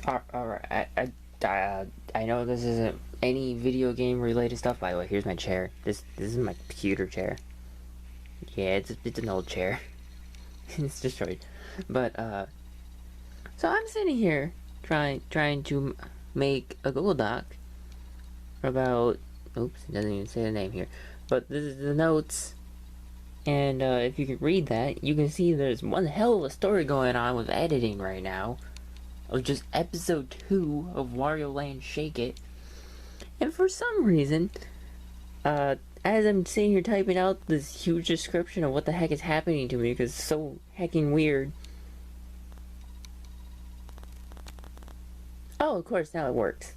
Alright, I know this isn't any video game related stuff. By the way, here's my chair. This is my computer chair. Yeah, it's an old chair. It's destroyed. But so I'm sitting here trying to make a Google Doc about. Oops, it doesn't even say the name here. But this is the notes. And if you can read that, you can see there's one hell of a story going on with editing right now. Of just episode 2 of Wario Land Shake It. And for some reason, as I'm sitting here typing out this huge description of what the heck is happening to me, because it's so hecking weird. Oh, of course, now it works.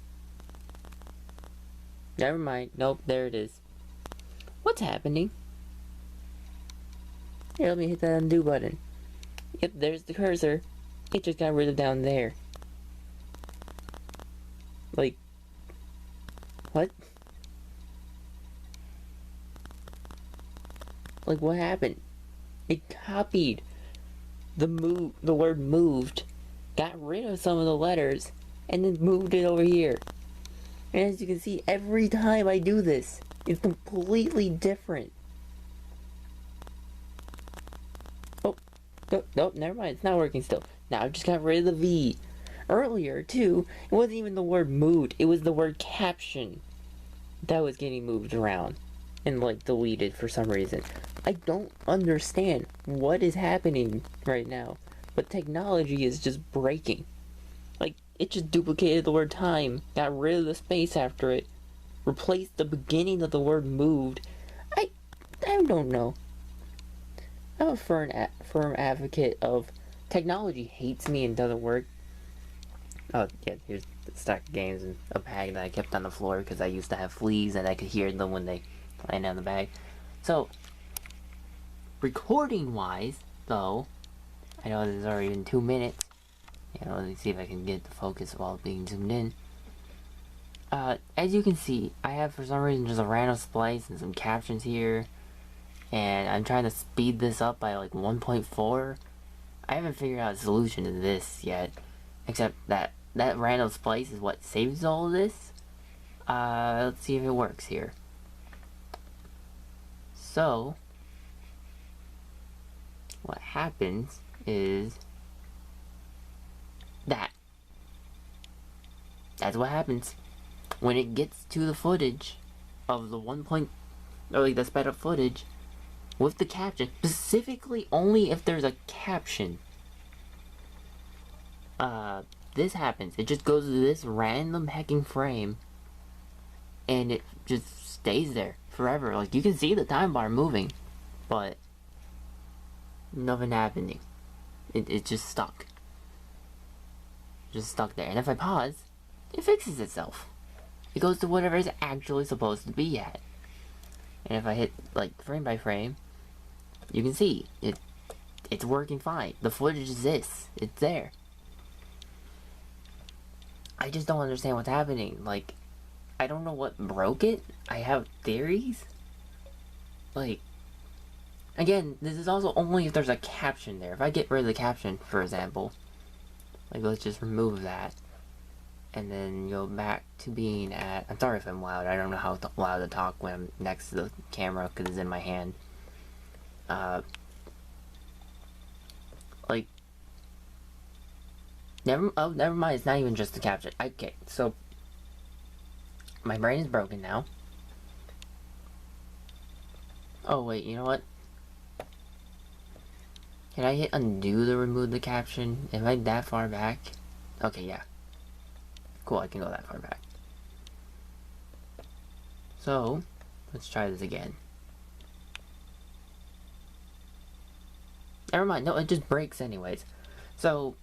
Never mind. Nope, there it is. What's happening? Here, let me hit that undo button. Yep, there's the cursor. It just got rid of down there. Like, what? Like, what happened? It copied the word moved, got rid of some of the letters, and then moved it over here. And as you can see, every time I do this, it's completely different. Oh, nope, never mind, it's not working still. Now I just got rid of the V. Earlier, too, it wasn't even the word moved, it was the word caption that was getting moved around and, like, deleted for some reason. I don't understand what is happening right now, but technology is just breaking. Like, it just duplicated the word time, got rid of the space after it, replaced the beginning of the word moved. I don't know. I'm a firm advocate of technology hates me and doesn't work. Oh, yeah, here's the stack of games and a bag that I kept on the floor because I used to have fleas and I could hear them when they land on the bag. So, recording-wise, though, I know this is already been 2 minutes. You know, let me see if I can get the focus while being zoomed in. As you can see, I have for some reason just a random splice and some captions here. And I'm trying to speed this up by like 1.4. I haven't figured out a solution to this yet. Except that random splice is what saves all of this. Let's see if it works here. So, what happens is that's what happens when it gets to the footage of the the sped up footage with the caption, specifically only if there's a caption. This happens. It just goes to this random hecking frame and it just stays there forever. Like, you can see the time bar moving, but nothing happening. It just stuck. Just stuck there. And if I pause, it fixes itself. It goes to whatever it's actually supposed to be at. And if I hit, like, frame by frame, you can see it's working fine. The footage exists. It's there. I just don't understand what's happening. Like, I don't know what broke it. I have theories. Like, again, this is also only if there's a caption there. If I get rid of the caption, for example, like, let's just remove that. And then go back to being at... I'm sorry if I'm loud. I don't know how loud to talk when I'm next to the camera because it's in my hand. Like... Never mind. It's not even just the caption. Okay, so... My brain is broken now. Oh, wait, you know what? Can I hit undo to remove the caption? Am I that far back? Okay, yeah. Cool, I can go that far back. So, let's try this again. Never mind, no, it just breaks anyways. So,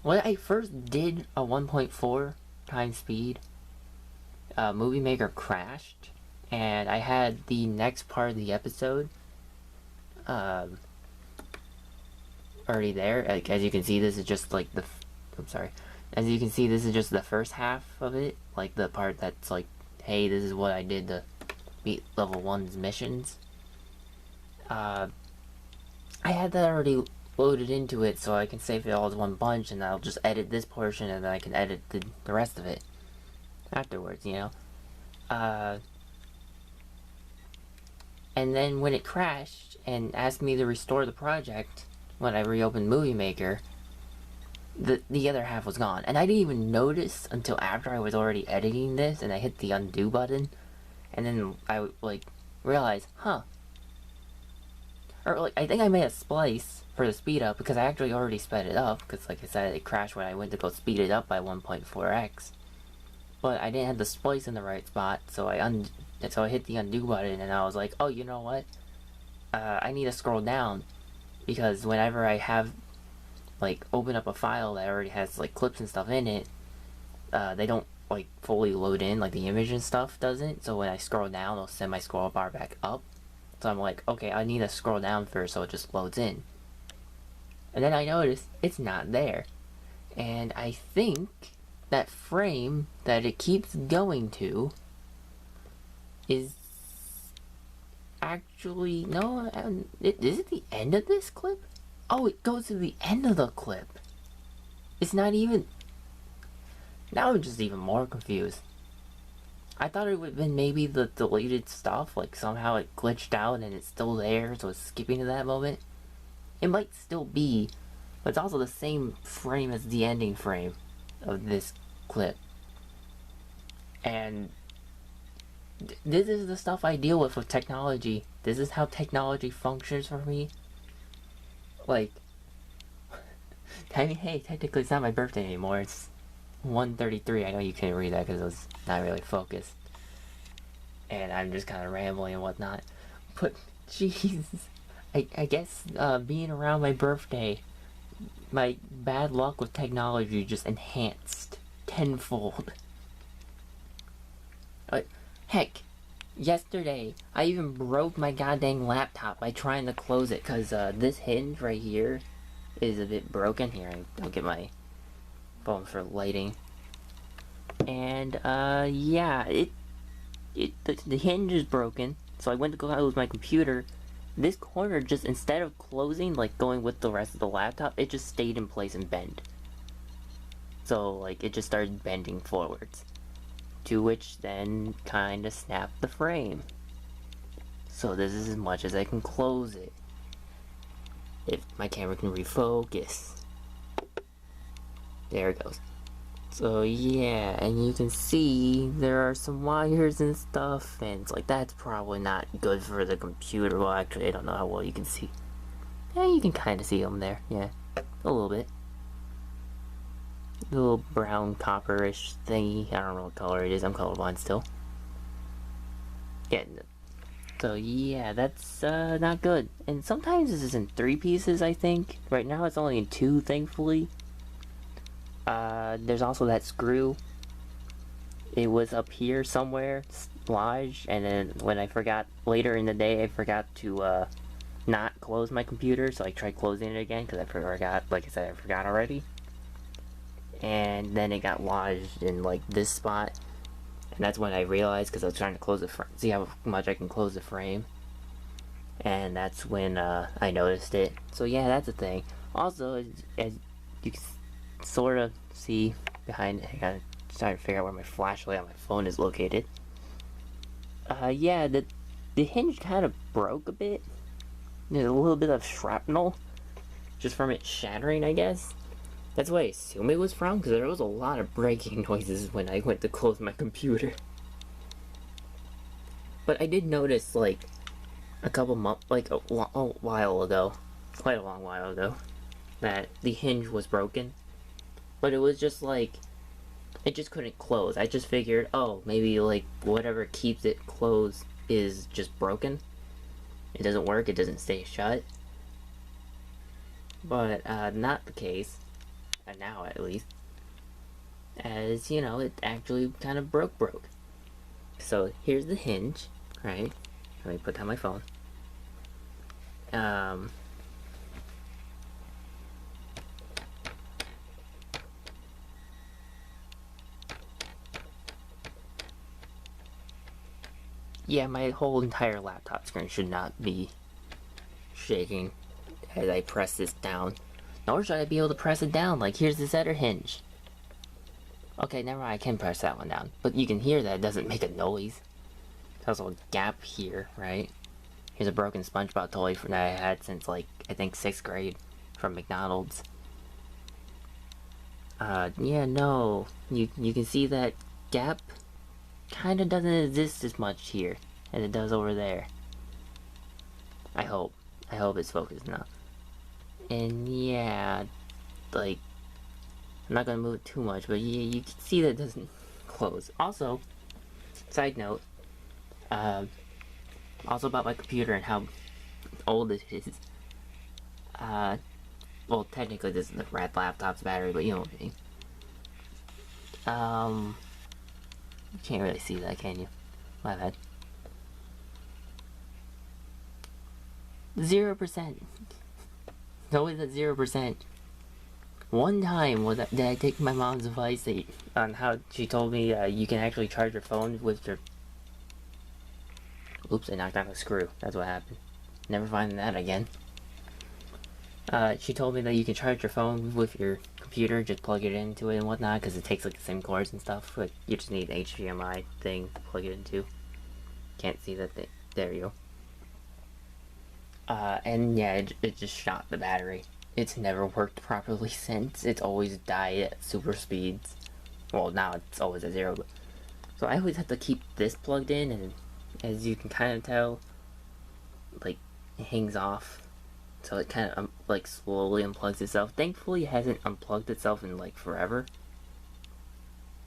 when I first did a 1.4 times speed, Movie Maker crashed, and I had the next part of the episode already there. Like, as you can see, this is just like the... I'm sorry. As you can see, this is just the first half of it. Like, the part that's like, hey, this is what I did to beat level 1's missions. I had that already load it into it so I can save it all as one bunch, and I'll just edit this portion, and then I can edit the rest of it afterwards, you know? And then when it crashed and asked me to restore the project, when I reopened Movie Maker, the other half was gone. And I didn't even notice until after I was already editing this, and I hit the undo button, and then I, like, realized, huh. Or, like, I think I made a splice for the speed up, because I actually already sped it up, because, like I said, it crashed when I went to go speed it up by 1.4x. But I didn't have the splice in the right spot, so I hit the undo button, and I was like, oh, you know what? I need to scroll down, because whenever I have, like, open up a file that already has, like, clips and stuff in it, they don't, like, fully load in, like, the image and stuff doesn't, so when I scroll down, it'll send my scroll bar back up. So I'm like, okay, I need to scroll down first so it just loads in. And then I noticed it's not there. And I think that frame that it keeps going to is actually, no, is it the end of this clip? Oh, it goes to the end of the clip. It's not even, now I'm just even more confused. I thought it would have been maybe the deleted stuff, like somehow it glitched out and it's still there, so it's skipping to that moment. It might still be, but it's also the same frame as the ending frame of this clip. And this is the stuff I deal with technology. This is how technology functions for me. Like, I mean, hey, technically it's not my birthday anymore. It's 1:33. I know you couldn't read that because it was not really focused. And I'm just kind of rambling and whatnot. But, jeez. I guess being around my birthday, my bad luck with technology just enhanced tenfold. Heck, yesterday, I even broke my goddamn laptop by trying to close it, because this hinge right here is a bit broken. Here, I'll get my phone for lighting. And, yeah, the hinge is broken, so I went to go close my computer. This corner just, instead of closing, like going with the rest of the laptop, it just stayed in place and bent. So, like, it just started bending forwards. To which then kind of snapped the frame. So this is as much as I can close it. If my camera can refocus. There it goes. So yeah, and you can see there are some wires and stuff, and it's like, that's probably not good for the computer. Well, actually, I don't know how well you can see. Yeah, you can kind of see them there. Yeah, a little bit. The little brown copperish thingy. I don't know what color it is. I'm colorblind still. Yeah. So yeah, that's not good. And sometimes this is in 3 pieces, I think. Right now it's only in 2, thankfully. There's also that screw. It was up here somewhere, lodged, and then when I forgot, later in the day, I forgot to not close my computer, so I tried closing it again, because I forgot, like I said, I forgot already. And then it got lodged in, like, this spot, and that's when I realized, because I was trying to close the frame, see how much I can close the frame, and that's when I noticed it. So yeah, that's a thing. Also, as you can sort of see behind it, I gotta try to figure out where my flashlight on my phone is located. Yeah, the hinge kind of broke a bit. There's a little bit of shrapnel, just from it shattering, I guess. That's what I assume it was from, because there was a lot of breaking noises when I went to close my computer. But I did notice, like, a couple months, like, a while ago, quite a long while ago, that the hinge was broken. But it was just, like, it just couldn't close. I just figured, oh, maybe, like, whatever keeps it closed is just broken. It doesn't work, it doesn't stay shut. But, not the case. Now at least, as you know, it actually kind of broke. So here's the hinge, right? Let me put down my phone. Yeah, my whole entire laptop screen should not be shaking as I press this down. Nor should I be able to press it down. Like, here's this other hinge. Okay, never mind, I can press that one down. But you can hear that it doesn't make a noise. There's also a gap here, right? Here's a broken SpongeBob toy that I had since, like, I think 6th grade from McDonald's. Yeah, no. You can see that gap kinda doesn't exist as much here as it does over there. I hope. I hope it's focused enough. And yeah, like, I'm not gonna move it too much, but yeah, you can see that it doesn't close. Also, side note, also about my computer and how old it is. Well, technically this is the red laptop's battery, but you know what I mean. You can't really see that, can you? My bad. 0%. It's always at 0%. One time did I take my mom's advice on how she told me you can actually charge your phone with your... Oops, I knocked out a screw. That's what happened. Never finding that again. She told me that you can charge your phone with your computer, just plug it into it and whatnot, because it takes like the same cords and stuff. But you just need an HDMI thing to plug it into. Can't see that thing. There you go. And yeah, it just shot the battery. It's never worked properly since. It's always died at super speeds. Well, now it's always at 0. But... So I always have to keep this plugged in, and as you can kind of tell, like, it hangs off. So it kind of, like, slowly unplugs itself. Thankfully, it hasn't unplugged itself in, like, forever.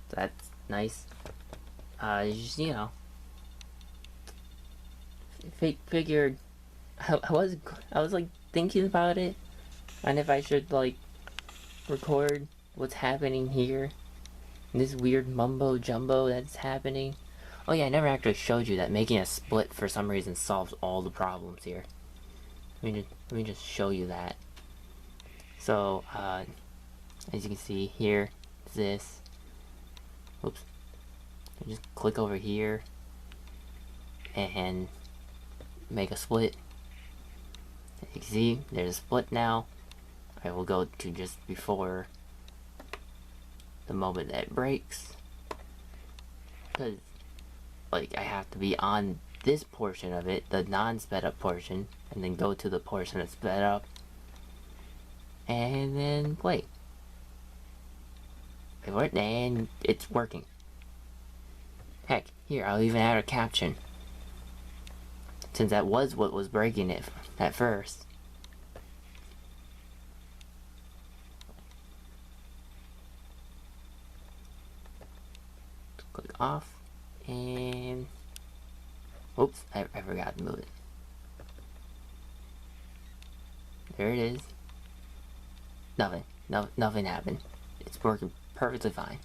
So that's nice. Just, you know. Figured... I was, like, thinking about it. And if I should, like, record what's happening here. This weird mumbo-jumbo that's happening. Oh yeah, I never actually showed you that making a split for some reason solves all the problems here. Let me just show you that. So, as you can see here, this. Oops. Just click over here and make a split. As you can see, there's a split now. I will go to just before the moment that it breaks. Because, like, I have to be on this portion of it, the non-sped up portion, and then go to the portion that's sped up, and then play. And it's working. Heck, here, I'll even add a caption, since that was what was breaking it at first. Click off, and oops, I forgot to move it. There it is. Nothing happened. It's working perfectly fine.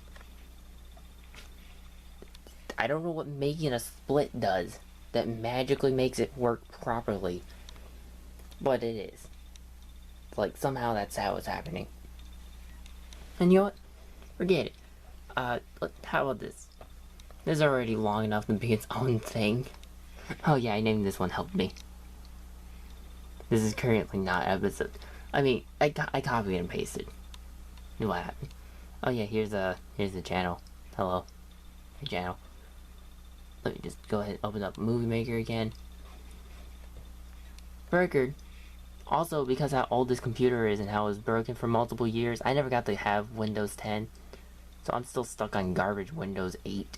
I don't know what making a split does that magically makes it work properly, but it is. Like, somehow that's how it's happening. And you know what? Forget it. How about this? This is already long enough to be its own thing. Oh yeah, I named this one Help Me. This is currently not episode. I mean, I copied and pasted. What happened? Oh yeah, here's the channel. Hello. Hey channel. Let me just go ahead and open up Movie Maker again. For record, also because how old this computer is and how it was broken for multiple years, I never got to have Windows 10. So I'm still stuck on garbage Windows 8.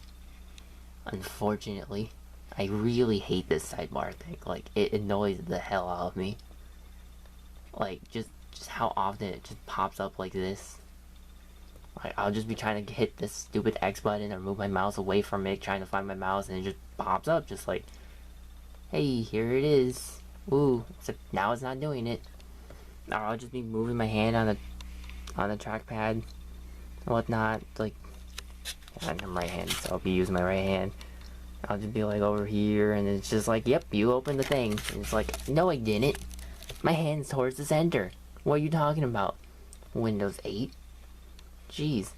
Unfortunately. I really hate this sidebar thing. Like, it annoys the hell out of me. Like, just how often it just pops up like this. Like, I'll just be trying to hit this stupid X button or move my mouse away from it, trying to find my mouse, and it just pops up, just like, hey, here it is. Ooh, except now it's not doing it. Or I'll just be moving my hand on the trackpad and whatnot. Like, I'm right-handed, so I'll be using my right hand. I'll just be like over here, and it's just like, yep, you opened the thing. And it's like, no, I didn't. My hand's towards the center. What are you talking about? Windows 8? Jeez.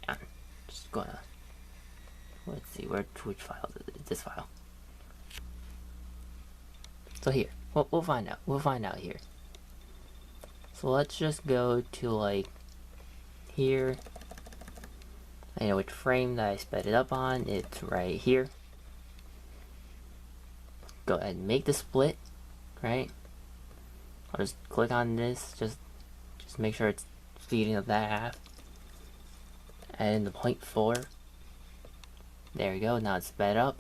I'm just gonna... Let's see, which file is it? This file. So here, we'll find out. We'll find out here. So let's just go to like here. I know which frame that I sped it up on. It's right here. Go ahead and make the split, right? I'll just click on this, just make sure it's speeding up that half. Add in the 0.4. There we go, now it's sped up.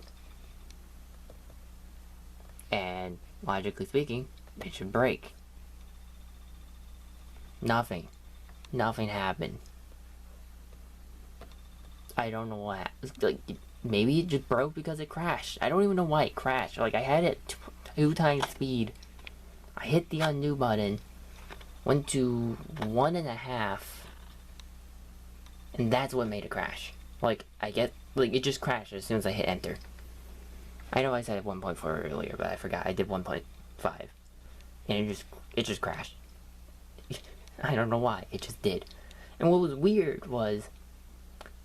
And logically speaking, it should break. Nothing happened. I don't know what happened. Like, maybe it just broke because it crashed. I don't even know why it crashed. Like, I had it 2 times speed. I hit the undo button, went to 1.5, and that's what made it crash. Like, it just crashed as soon as I hit enter. I know I said 1.4 earlier, but I forgot I did 1.5. And it just crashed. I don't know why, it just did. And what was weird was,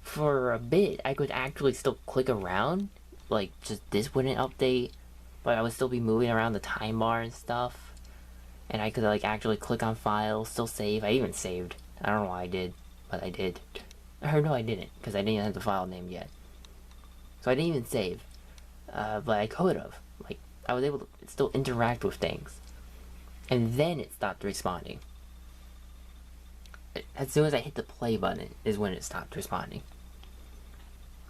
for a bit, I could actually still click around. Like, just this wouldn't update, but I would still be moving around the time bar and stuff. And I could, like, actually click on files, still save. I even saved. I don't know why I did, but I did. Or no, I didn't, because I didn't have the file name yet. So I didn't even save. But I could have. Like, I was able to still interact with things. And then it stopped responding. As soon as I hit the play button is when it stopped responding.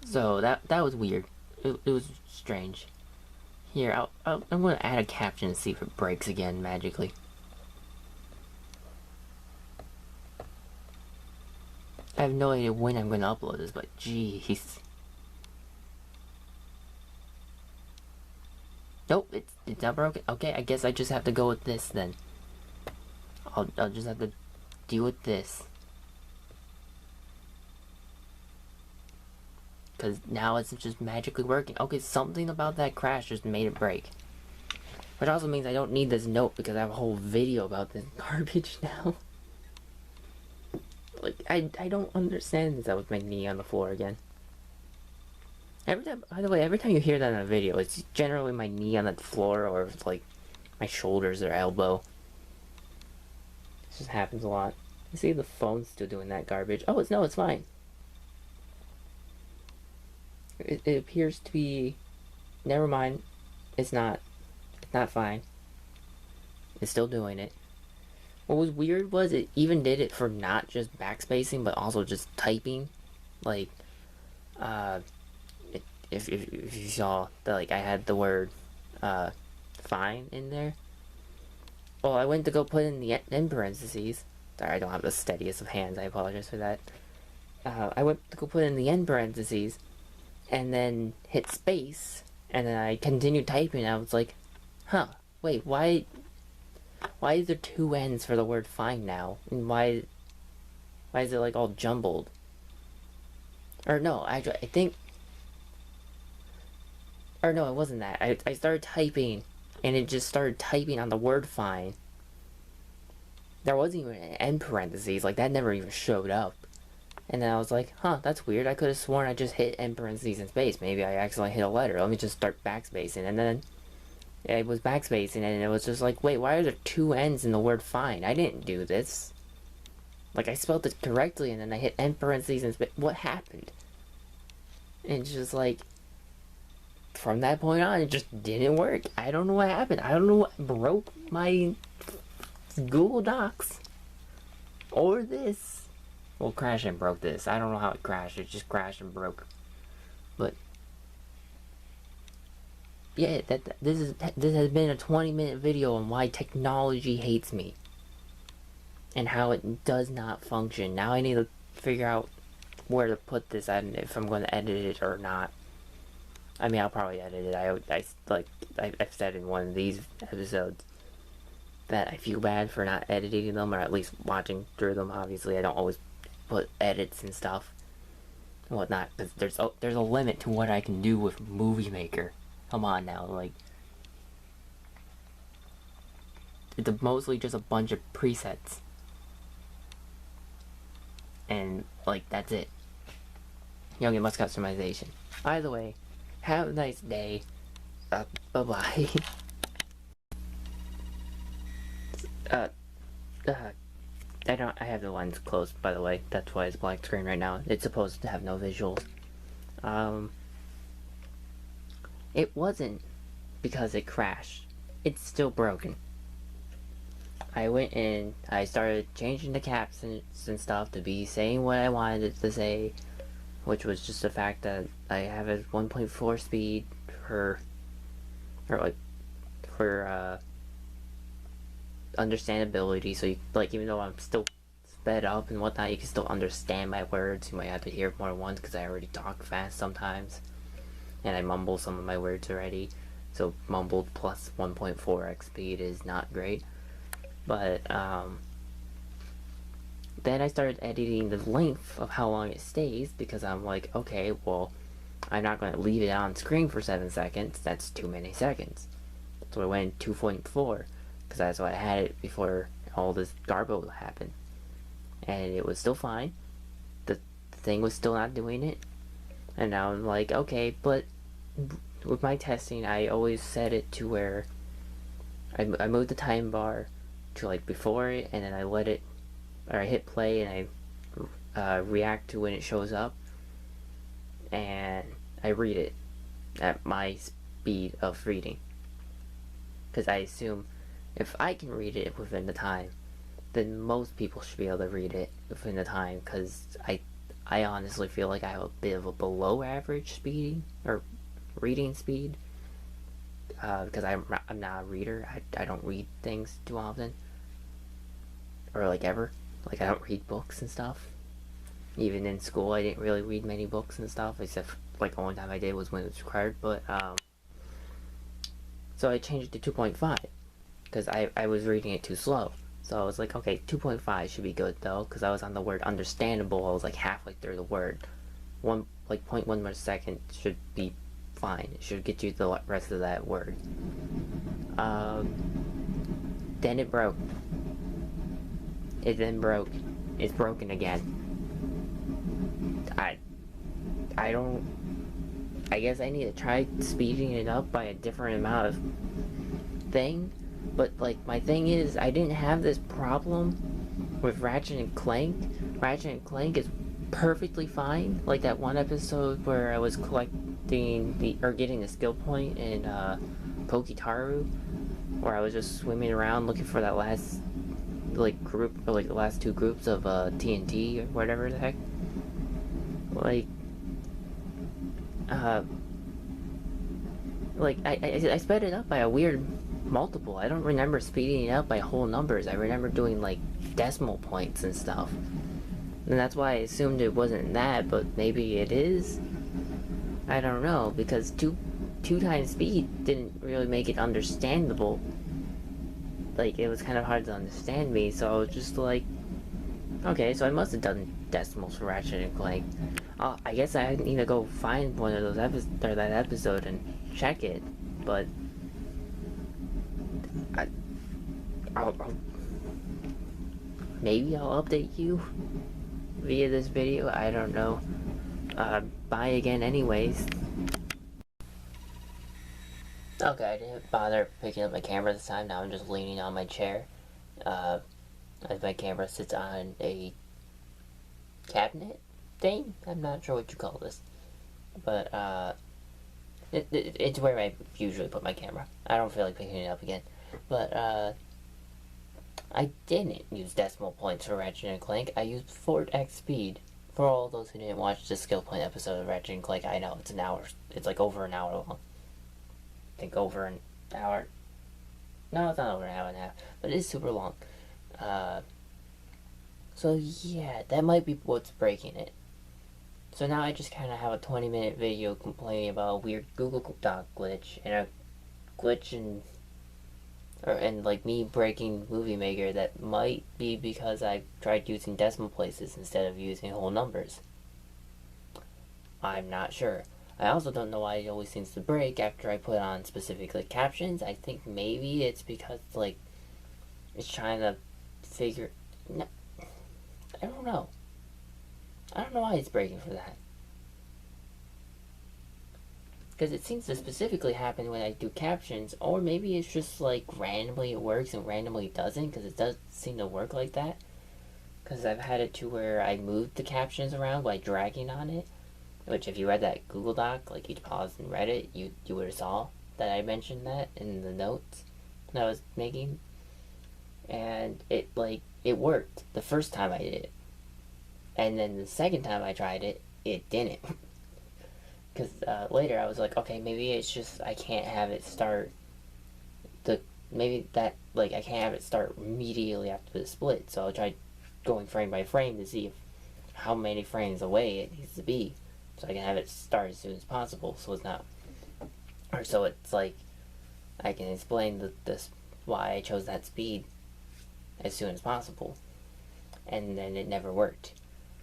So that was weird. It was strange. Here, I'm going to add a caption and see if it breaks again magically. I have no idea when I'm going to upload this, but jeez. Nope, it's not broken. Okay, I guess I just have to go with this then. I'll just have to deal with this. Because now it's just magically working. Okay, something about that crash just made it break. Which also means I don't need this note because I have a whole video about this garbage now. Like, I don't understand this. That with my knee on the floor again. Every time, by the way, every time you hear that in a video, it's generally my knee on the floor or it's like my shoulders or elbow. This just happens a lot. You see the phone's still doing that garbage. Oh, it's fine. It appears to be... Never mind. It's not fine. It's still doing it. What was weird was it even did it for not just backspacing, but also just typing. Like, if you saw that, like, I had the word, fine in there. Well, I went to go put in the in parentheses. Sorry, I don't have the steadiest of hands. I apologize for that. I went to go put in the end parentheses, and then hit space, and then I continued typing. I was like, huh, wait, why is there 2 N's for the word fine now? And why is it like all jumbled? Or no, actually, I think... Or no, it wasn't that. I started typing, and it just started typing on the word fine. There wasn't even an end parentheses, like that never even showed up. And then I was like, huh, that's weird. I could have sworn I just hit end parentheses and space. Maybe I accidentally hit a letter. Let me just start backspacing. And then it was backspacing, and it was just like, wait, why are there 2 N's in the word fine? I didn't do this. Like, I spelled it correctly, and then I hit end parentheses and space. What happened? And it's just like, from that point on, it just didn't work. I don't know what happened. I don't know what broke my Google Docs. Or this. Well, crashed and broke this. I don't know how it crashed. It just crashed and broke. But yeah, this has been a 20-minute video on why technology hates me and how it does not function. Now I need to figure out where to put this and if I'm going to edit it or not. I mean, I'll probably edit it. I've said in one of these episodes that I feel bad for not editing them, or at least watching through them. Obviously, I don't always put edits and stuff and whatnot, because there's a limit to what I can do with Movie Maker. Come on now, like, it's mostly just a bunch of presets, and like that's it. You don't get much customization. Either way, have a nice day. Bye bye. Uh, uh, I have the lens closed, by the way. That's why it's black screen right now. It's supposed to have no visuals. Um, it wasn't because it crashed. It's still broken. I went in, I started changing the captions and stuff to be saying what I wanted it to say, which was just the fact that I have a 1.4 speed for understandability, so you, like, even though I'm still sped up and whatnot, you can still understand my words. You might have to hear it more than once because I already talk fast sometimes, and I mumble some of my words already. So mumbled plus 1.4x speed is not great. But then I started editing the length of how long it stays, because I'm like, okay, well, I'm not going to leave it on screen for 7 seconds. That's too many seconds. So I went 2.4, because that's what I had it before all this garbo happened. And it was still fine. The thing was still not doing it. And now I'm like, okay, but with my testing, I always set it to where I moved the time bar to like before it, and then I let it, or I hit play and I react to when it shows up, and I read it at my speed of reading, because I assume if I can read it within the time, then most people should be able to read it within the time, because I honestly feel like I have a bit of a below average speeding or reading speed, because I'm not a reader. I don't read things too often, or like ever. Like, I don't read books and stuff. Even in school, I didn't really read many books and stuff, except like the only time I did was when it was required. But so I changed it to 2.5 because I was reading it too slow. So I was like, okay, 2.5 should be good though, because I was on the word understandable. I was like halfway through the word. 0.1 more second should be fine. It should get you the rest of that word. Then it broke. It then broke. It's broken again. I don't. I guess I need to try speeding it up by a different amount of thing. But like, my thing is, I didn't have this problem with Ratchet and Clank. Ratchet and Clank is perfectly fine. Like that one episode where I was collecting getting the skill point in Pokitaru, where I was just swimming around looking for that last like group, or like the last two groups of TNT or whatever the heck. Like I sped it up by a weird multiple. I don't remember speeding it up by whole numbers. I remember doing like decimal points and stuff. And that's why I assumed it wasn't that, but maybe it is. I don't know, because two times speed didn't really make it understandable. Like, it was kind of hard to understand me, so I was just like, okay, so I must have done decimals for Ratchet and Clank. I guess I need to go find one of those that episode and check it, but maybe I'll update you via this video. I don't know. Bye again anyways. Okay, I didn't bother picking up my camera this time. Now I'm just leaning on my chair. As my camera sits on a cabinet thing? I'm not sure what you call this. But, it's where I usually put my camera. I don't feel like picking it up again. But, I didn't use decimal points for Ratchet and Clank. I used 4x speed. For all those who didn't watch the skill point episode of Ratchet and Clank, I know it's an hour. It's like over an hour long. I think over an hour. No, it's not over an hour and a half, but it is super long. So yeah, that might be what's breaking it. So now I just kind of have a 20-minute video complaining about a weird Google Doc glitch, and a glitch and like me breaking Movie Maker that might be because I tried using decimal places instead of using whole numbers. I'm not sure. I also don't know why it always seems to break after I put on specific like captions. I think maybe it's because like it's trying to figure. No, I don't know. I don't know why it's breaking for that. Because it seems to specifically happen when I do captions, or maybe it's just like randomly it works and randomly it doesn't, because it does seem to work like that. Because I've had it to where I moved the captions around by dragging on it, which if you read that Google Doc, like you paused and read it, you would have saw that I mentioned that in the notes that I was making. And it worked the first time I did it. And then the second time I tried it, it didn't. Because later I was like, okay, maybe it's just I can't have it start maybe that, like, I can't have it start immediately after the split, so I'll try going frame by frame to see if how many frames away it needs to be, so I can have it start as soon as possible, so it's not, or so it's like, I can explain this why I chose that speed as soon as possible, and then it never worked.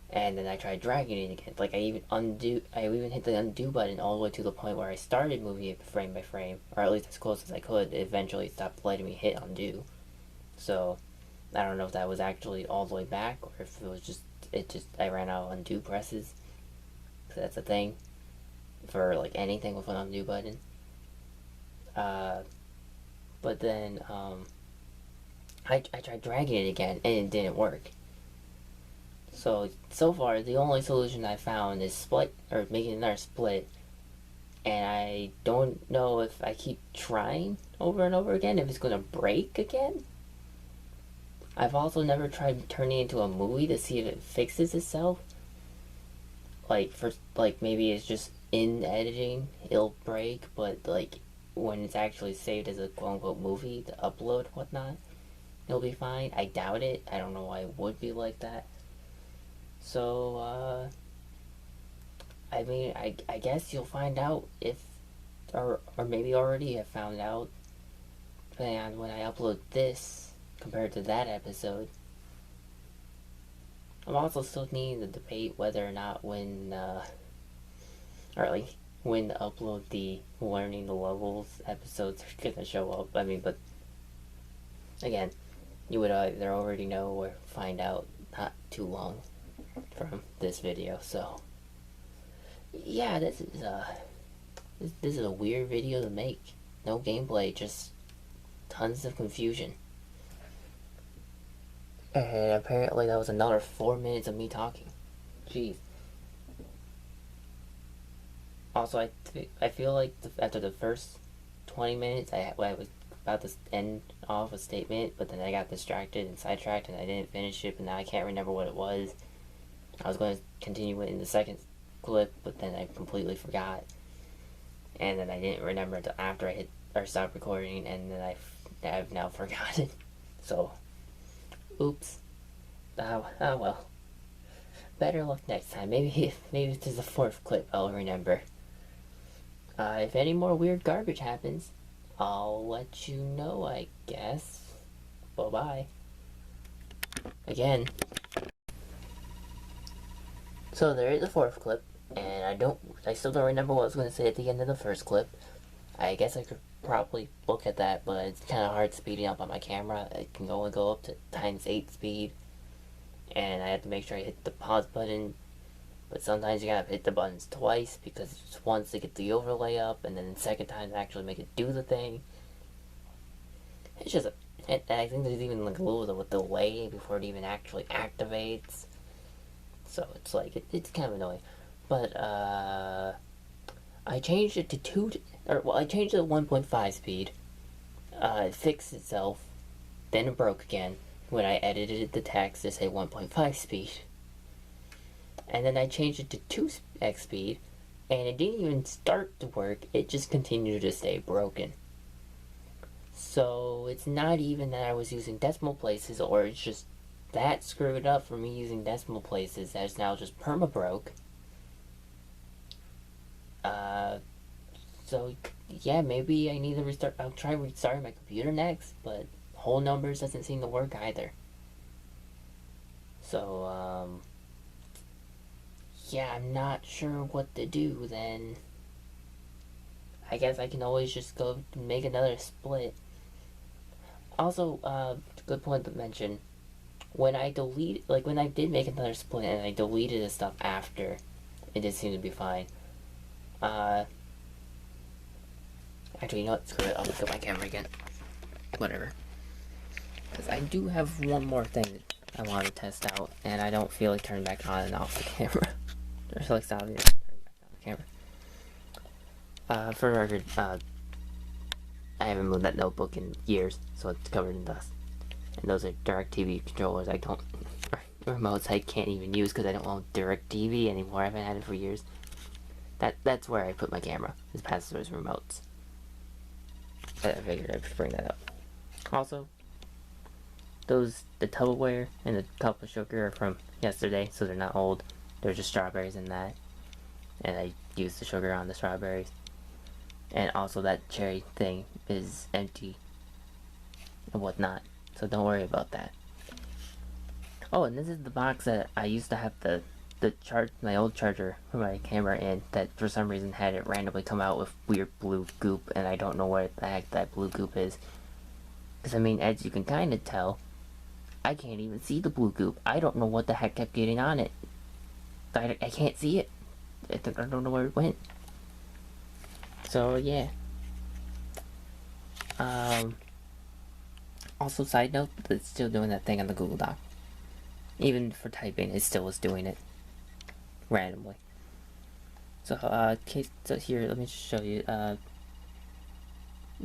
And then I tried dragging it again. Like I even hit the undo button all the way to the point where I started moving it frame by frame, or at least as close as I could. It eventually stopped letting me hit undo. So I don't know if that was actually all the way back, or if it was just I ran out of undo presses. So that's a thing for like anything with an undo button. But then I tried dragging it again and it didn't work. So far, the only solution I found is split, or making another split. And I don't know if I keep trying over and over again, if it's gonna break again. I've also never tried turning it into a movie to see if it fixes itself. Like maybe it's just in editing, it'll break, but like when it's actually saved as a quote-unquote movie to upload whatnot, it'll be fine. I doubt it. I don't know why it would be like that. So, I mean, I guess you'll find out if, or maybe already have found out, depending on when I upload this, compared to that episode. I'm also still needing to debate whether or not when to upload the Learning the Levels episodes are gonna show up. I mean, but, again, you would either already know or find out not too long from this video. So yeah, this is a weird video to make. No gameplay, just tons of confusion. And apparently that was another 4 minutes of me talking. Jeez. Also, I feel like after the first 20 minutes I was about to end off a statement, but then I got distracted and sidetracked and I didn't finish it, and now I can't remember what it was. I was going to continue it in the second clip, but then I completely forgot. And then I didn't remember until after I hit or stopped recording, and then I've now forgotten. So, oops. Oh well. Better luck next time. Maybe if there's a fourth clip, I'll remember. If any more weird garbage happens, I'll let you know, I guess. Bye-bye. Again. So there is a fourth clip, and I still don't remember what I was going to say at the end of the first clip. I guess I could probably look at that, but it's kind of hard speeding up on my camera. It can only go up to ×8 speed, and I have to make sure I hit the pause button, but sometimes you gotta hit the buttons twice, because it's once to get the overlay up, and then the second time to actually make it do the thing. It's just, I think there's even like a little bit of a delay before it even actually activates. So it's like, it's kind of annoying. But, I changed it to I changed it to 1.5 speed. It fixed itself. Then it broke again when I edited the text to say 1.5 speed. And then I changed it to 2x speed, and it didn't even start to work, it just continued to stay broken. So it's not even that I was using decimal places, or it's just that screwed up for me using decimal places. That's now just perma-broke. So yeah, maybe I need to restart. I'll try restarting my computer next, but whole numbers doesn't seem to work either. So yeah, I'm not sure what to do then. I guess I can always just go make another split. Also, good point to mention, when I did make another split and I deleted the stuff after, it did seem to be fine. Actually, you know what? Screw it. I'll look at my camera again. Whatever. Because I do have one more thing that I want to test out, and I don't feel like turning back on and off the camera. Or like stopping and turning back on the camera. For the record, I haven't moved that notebook in years, so it's covered in dust. And those are DirecTV controllers I don't... remotes I can't even use because I don't own DirecTV anymore. I haven't had it for years. That's where I put my camera, is past those remotes. I figured I'd bring that up. Also, the Tupperware and the cup of sugar are from yesterday, so they're not old. They're just strawberries in that. And I used the sugar on the strawberries. And also that cherry thing is empty and whatnot, so don't worry about that. Oh, and this is the box that I used to have my old charger for my camera in, that for some reason had it randomly come out with weird blue goop, and I don't know what the heck that blue goop is. Because, I mean, as you can kind of tell, I can't even see the blue goop. I don't know what the heck kept getting on it. I can't see it. I don't know where it went. So, yeah. Also, side note, it's still doing that thing on the Google Doc. Even for typing, it still was doing it. Randomly. So, so here, let me just show you. Now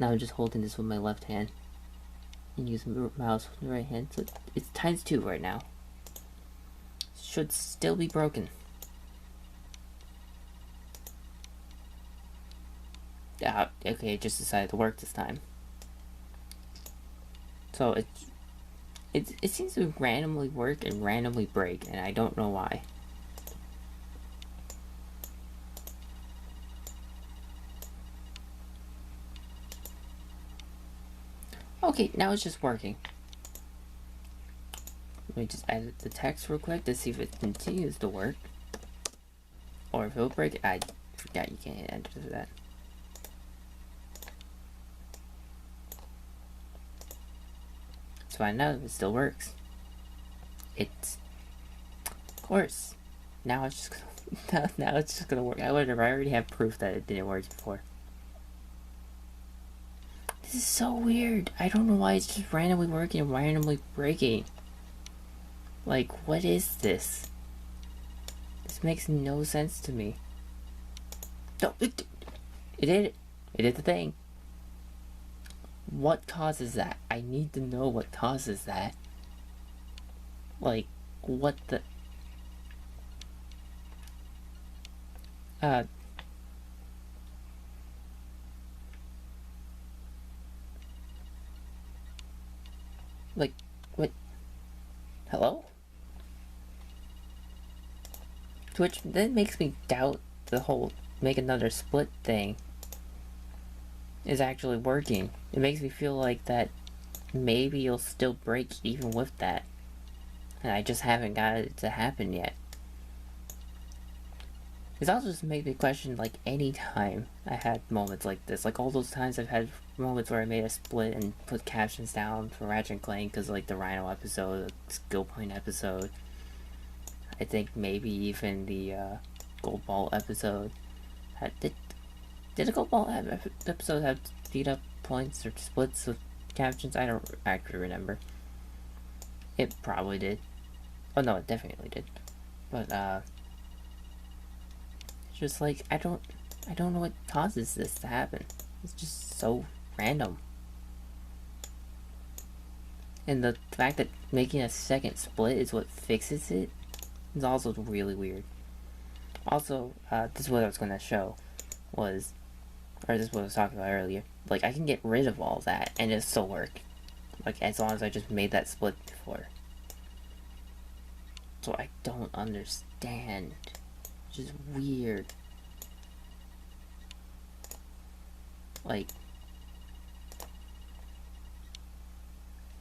I'm just holding this with my left hand. And using the mouse with the right hand. So it's ×2 right now. Should still be broken. Okay, it just decided to work this time. So it seems to randomly work and randomly break, and I don't know why. Okay, now it's just working. Let me just edit the text real quick to see if it continues to work. Or if it'll break. I forgot you can't enter that. Let's find out if it still works. Of course. Now it's just now it's just gonna work. I already have proof that it didn't work before. This is so weird. I don't know why it's just randomly working and randomly breaking. Like, what is this? This makes no sense to me. No, it did it. It did the thing. What causes that? I need to know what causes that. Like, what the... Like, what? Hello? Which then makes me doubt the whole make another split thing is actually working. It makes me feel like that maybe you'll still break even with that. And I just haven't got it to happen yet. It's also just made me question, like, any time I had moments like this. Like, all those times I've had moments where I made a split and put captions down for Ratchet and Clank because, like, the Rhino episode, the Skill Point episode. I think maybe even the Gold Ball episode. Did the Gold Ball episode have speed up points or splits of captions? I don't actually remember. It probably did. Oh no, it definitely did. But it's just like I don't know what causes this to happen. It's just so random. And the fact that making a second split is what fixes it is also really weird. Also, this is what I was going to show was, or this is what I was talking about earlier. Like, I can get rid of all that and it still work. Like, as long as I just made that split before. So I don't understand. It's just weird. Like,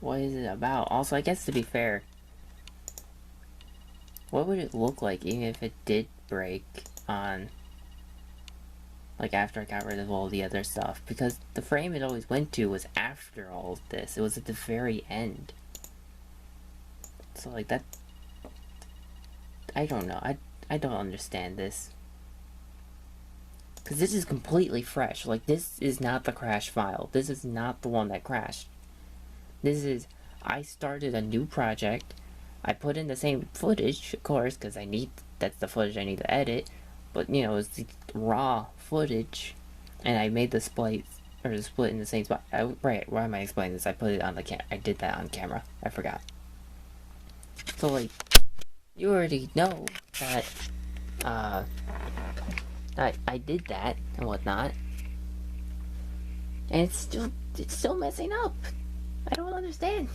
what is it about? Also, I guess to be fair, what would it look like even if it did break on, like, after I got rid of all the other stuff? Because the frame it always went to was after all of this. It was at the very end. So, like, that... I don't know. I don't understand this. Because this is completely fresh. Like, this is not the crash file. This is not the one that crashed. This is, I started a new project. I put in the same footage, of course, because that's the footage I need to edit. But, you know, it's the raw footage. And I made the split in the same spot. Right, why am I explaining this? I put it on the I did that on camera. I forgot. So, like, you already know that, I did that and whatnot. And it's still messing up. I don't understand.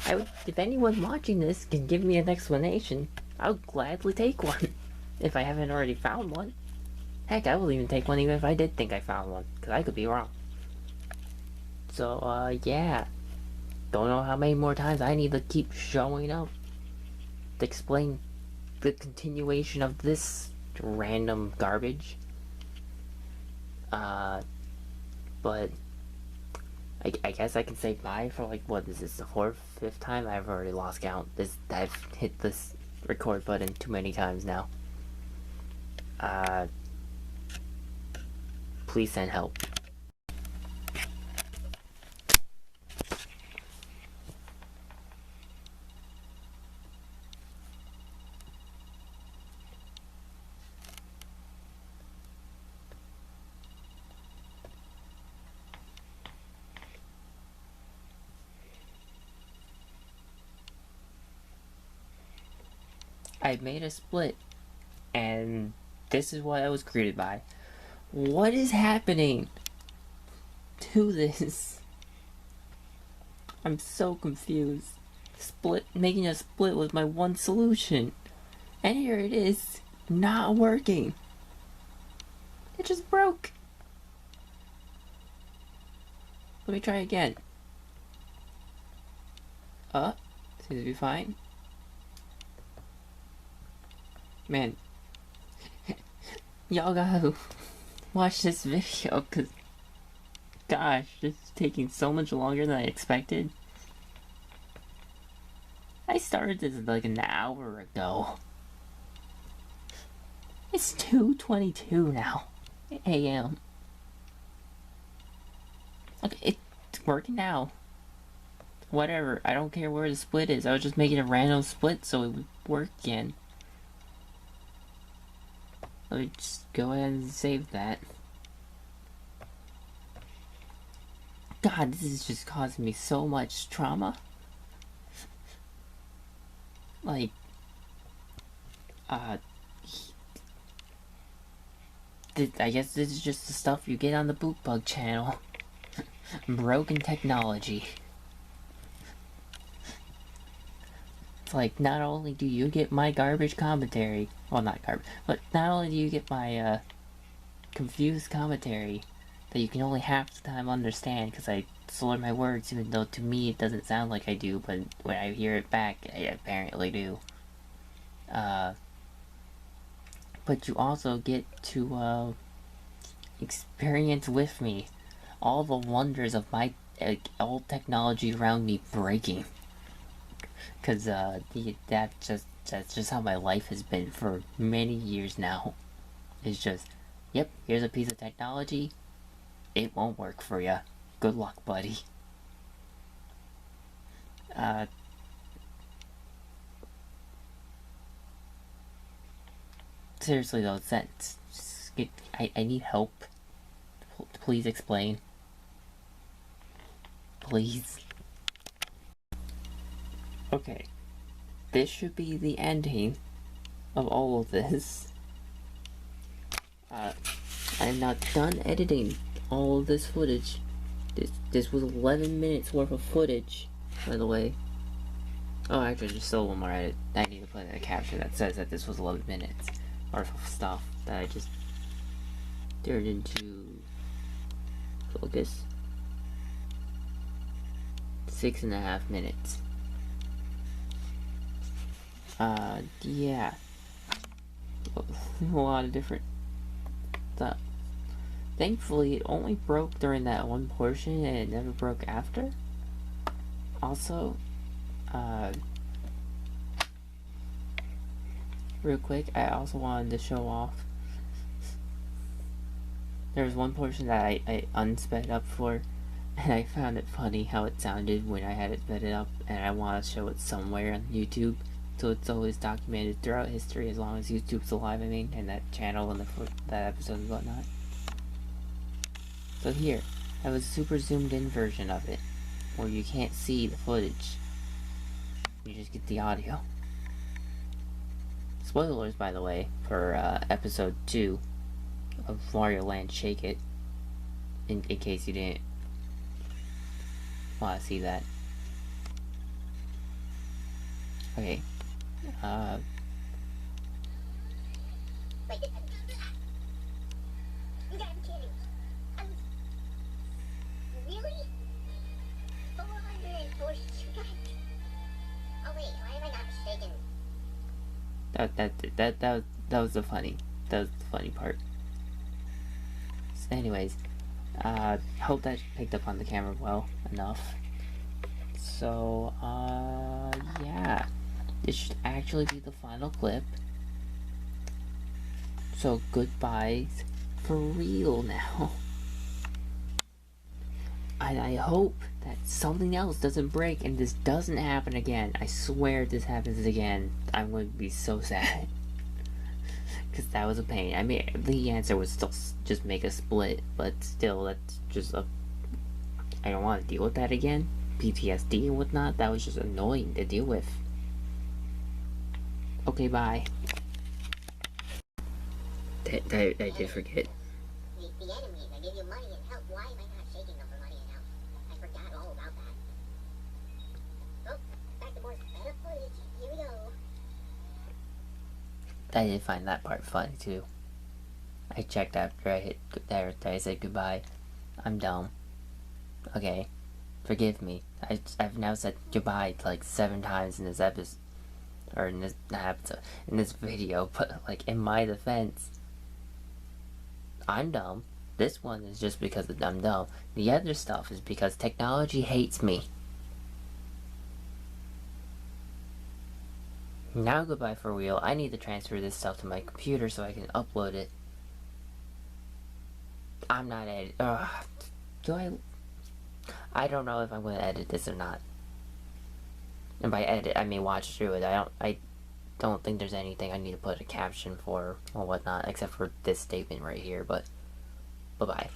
If anyone watching this can give me an explanation, I would gladly take one. If I haven't already found one. Heck, I will even take one even if I did think I found one, because I could be wrong. So, yeah. Don't know how many more times I need to keep showing up to explain the continuation of this random garbage. But I guess I can say bye for, like, what is this, the 4th, 5th time? I've already lost count. I've hit this record button too many times now. Please send help. I made a split, and this is what I was greeted by. What is happening to this? I'm so confused. Making a split was my one solution. And here it is, not working. It just broke. Let me try again. Seems to be fine. Man, y'all gotta watch this video, cause gosh, this is taking so much longer than I expected. I started this like an hour ago. It's 2:22 now, a.m. Okay, it's working now. Whatever, I don't care where the split is. I was just making a random split so it would work again. Let me just go ahead and save that. God, this is just causing me so much trauma. Like, I guess this is just the stuff you get on the Boog channel. Broken technology. It's like, not only do you get my garbage commentary, well, not garbage, but not only do you get my, confused commentary that you can only half the time understand because I slur my words, even though to me it doesn't sound like I do, but when I hear it back, I apparently do. But you also get to, experience with me all the wonders of my, old technology around me breaking. Cause that's just how my life has been for many years now. It's just, yep, here's a piece of technology. It won't work for ya. Good luck, buddy. Seriously though, I need help. Please explain. Please. Okay, this should be the ending of all of this. I'm not done editing all of this footage. This was 11 minutes worth of footage, by the way. Oh, actually, there's still one more edit. I need to put in a caption that says that this was 11 minutes worth of stuff that I just turned into focus. 6.5 minutes. Yeah. A lot of different stuff. Thankfully, it only broke during that one portion and it never broke after. Also, real quick, I also wanted to show off There was one portion that I unsped up for, and I found it funny how it sounded when I had it sped it up, and I want to show it somewhere on YouTube, so it's always documented throughout history as long as YouTube's alive, I mean, and that channel and that episode and whatnot. So here, I have a super zoomed in version of it, where you can't see the footage. You just get the audio. Spoilers, by the way, for episode 2 of Wario Land Shake It, in case you didn't want to see that. Okay. Wait, you gotta be kidding. Really? 440 guys? Oh wait, why am I not shaking? That was the funny part. So anyways, hope that picked up on the camera well enough. So, yeah. This should actually be the final clip. So, goodbyes for real now. And I hope that something else doesn't break and this doesn't happen again. I swear if this happens again, I'm going to be so sad. Because that was a pain. I mean, the answer was still just make a split, but still, that's just a... I don't want to deal with that again. PTSD and whatnot, that was just annoying to deal with. Okay, bye. I did forget. The enemies, I give you money and help. Why am I not shaking them for money and help? I forgot all about that. Oh, back to more better footage. Here we go. I did find that part funny too. I checked after I hit there. I said goodbye. I'm dumb. Okay, forgive me. I've now said goodbye like 7 times in this episode, or in this episode, in this video. But like in my defense, I'm dumb. This one is just because I'm dumb. The other stuff is because technology hates me. Now goodbye for real. I need to transfer this stuff to my computer so I can upload it. I'm not edit. I don't know if I'm going to edit this or not. And by edit, I mean watch through it. I don't think there's anything I need to put a caption for or whatnot, except for this statement right here. But bye bye.